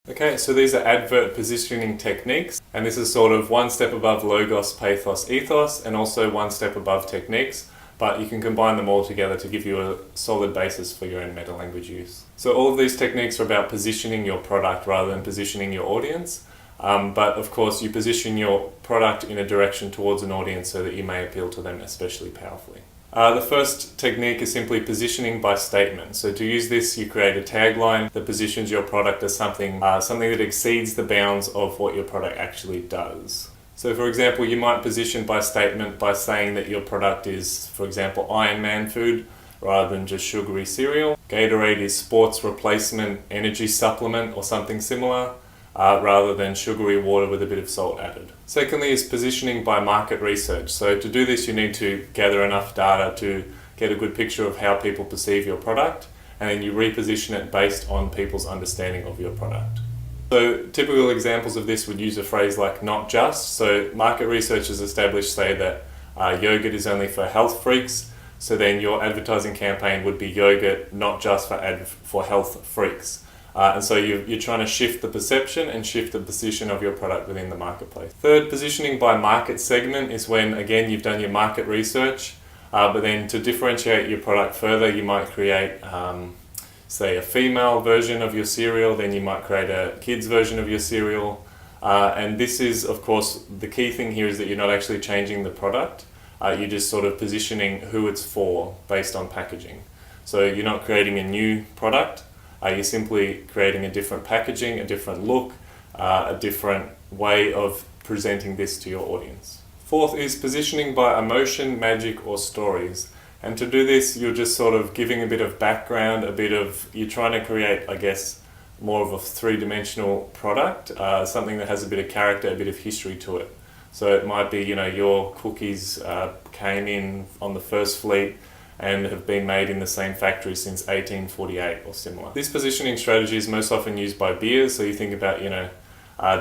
Okay, so these are advert positioning techniques, and this is sort of one step above logos, pathos, ethos, and also one step above techniques, but you can combine them all together to give you a solid basis for your own meta-language use. So all of these techniques are about positioning your product rather than positioning your audience, but of course you position your product in a direction towards an audience so that you may appeal to them especially powerfully. The first technique is simply positioning by statement. So to use this, you create a tagline that positions your product as something that exceeds the bounds of what your product actually does. So for example, you might position by statement by saying that your product is, for example, Iron Man food rather than just sugary cereal. Gatorade is sports replacement energy supplement or something similar, rather than sugary water with a bit of salt added. Secondly is positioning by market research. So to do this, you need to gather enough data to get a good picture of how people perceive your product, and then you reposition it based on people's understanding of your product. So typical examples of this would use a phrase like not just. So market research has established, say, that yogurt is only for health freaks. So then your advertising campaign would be yogurt not just for health freaks. And so you're trying to shift the perception and shift the position of your product within the marketplace. Third, positioning by market segment is when, again, you've done your market research, but then to differentiate your product further, you might create, say, a female version of your cereal, then you might create a kids version of your cereal. And this is, of course, the key thing here is that you're not actually changing the product. You're just sort of positioning who it's for based on packaging. So you're not creating a new product. You're simply creating a different packaging, a different look, a different way of presenting this to your audience. Fourth is positioning by emotion, magic, or stories. And to do this, you're just sort of giving a bit of background, you're trying to create, I guess, more of a three-dimensional product, something that has a bit of character, a bit of history to it. So it might be, your cookies came in on the first fleet and have been made in the same factory since 1848 or similar. This positioning strategy is most often used by beers. So you think about,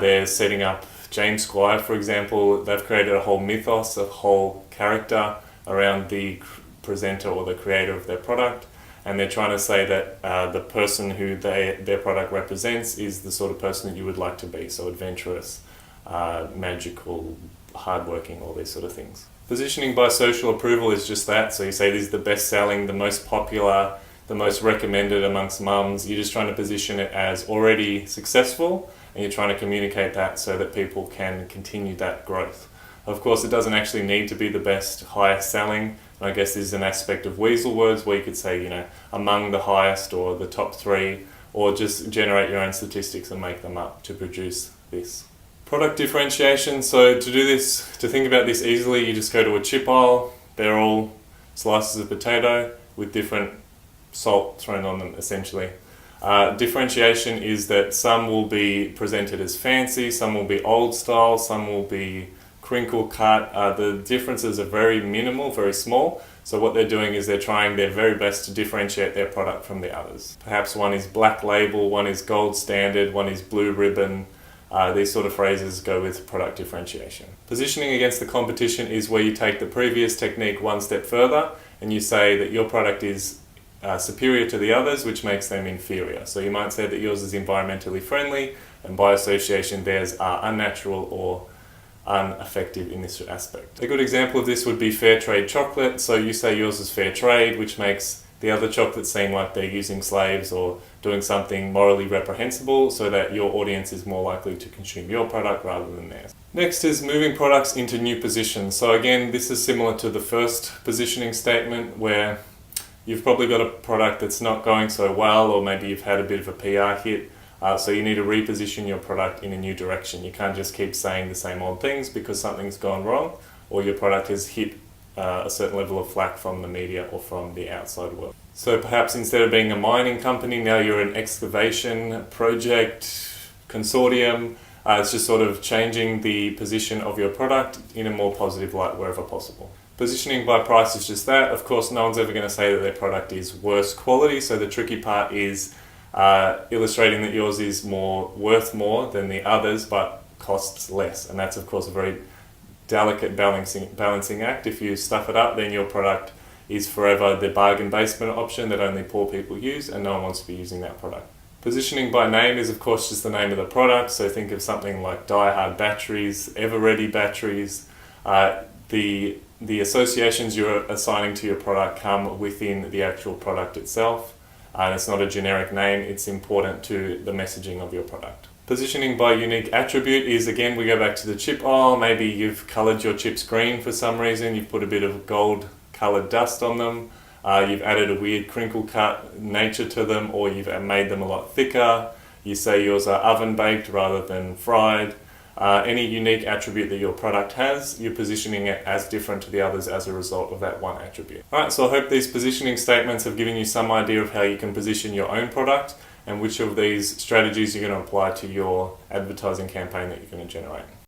they're setting up James Squire, for example. They've created a whole mythos, a whole character around the presenter or the creator of their product. And they're trying to say that the person who their product represents is the sort of person that you would like to be. So adventurous, magical, hardworking, all these sort of things. Positioning by social approval is just that. So you say this is the best selling, the most popular, the most recommended amongst mums. You're just trying to position it as already successful, and you're trying to communicate that so that people can continue that growth. Of course, it doesn't actually need to be the best, highest selling. And I guess this is an aspect of weasel words where you could say, among the highest or the top 3, or just generate your own statistics and make them up to produce this. Product differentiation. So to do this, to think about this easily, you just go to a chip aisle. They're all slices of potato with different salt thrown on them, essentially. Differentiation is that some will be presented as fancy, some will be old style, some will be crinkle cut. The differences are very minimal, very small. So what they're doing is they're trying their very best to differentiate their product from the others. Perhaps one is black label, one is gold standard, one is blue ribbon. These sort of phrases go with product differentiation. Positioning against the competition is where you take the previous technique one step further and you say that your product is superior to the others, which makes them inferior. So you might say that yours is environmentally friendly, and by association theirs are unnatural or ineffective in this aspect. A good example of this would be fair trade chocolate. So you say yours is fair trade, which makes the other chocolates seem like they're using slaves or doing something morally reprehensible, so that your audience is more likely to consume your product rather than theirs. Next is moving products into new positions. So again, this is similar to the first positioning statement, where you've probably got a product that's not going so well, or maybe you've had a bit of a PR hit, so you need to reposition your product in a new direction. You can't just keep saying the same old things because something's gone wrong, or your product has hit a certain level of flack from the media or from the outside world. So perhaps instead of being a mining company, now you're an excavation project, consortium. It's just sort of changing the position of your product in a more positive light wherever possible. Positioning by price is just that. Of course, no one's ever going to say that their product is worse quality, so the tricky part is illustrating that yours is worth more than the others but costs less, and that's of course a very delicate balancing act. If you stuff it up, then your product is forever the bargain basement option that only poor people use, and no one wants to be using that product. Positioning by name is of course just the name of the product, so think of something like Die Hard batteries, Ever Ready batteries. The associations you're assigning to your product come within the actual product itself, and it's not a generic name, it's important to the messaging of your product. Positioning by unique attribute is, again, we go back to the chip aisle. Maybe you've coloured your chips green for some reason, you've put a bit of gold coloured dust on them, you've added a weird crinkle cut nature to them, or you've made them a lot thicker. You say yours are oven baked rather than fried. Any unique attribute that your product has, you're positioning it as different to the others as a result of that one attribute. Alright, so I hope these positioning statements have given you some idea of how you can position your own product and which of these strategies you're going to apply to your advertising campaign that you're going to generate.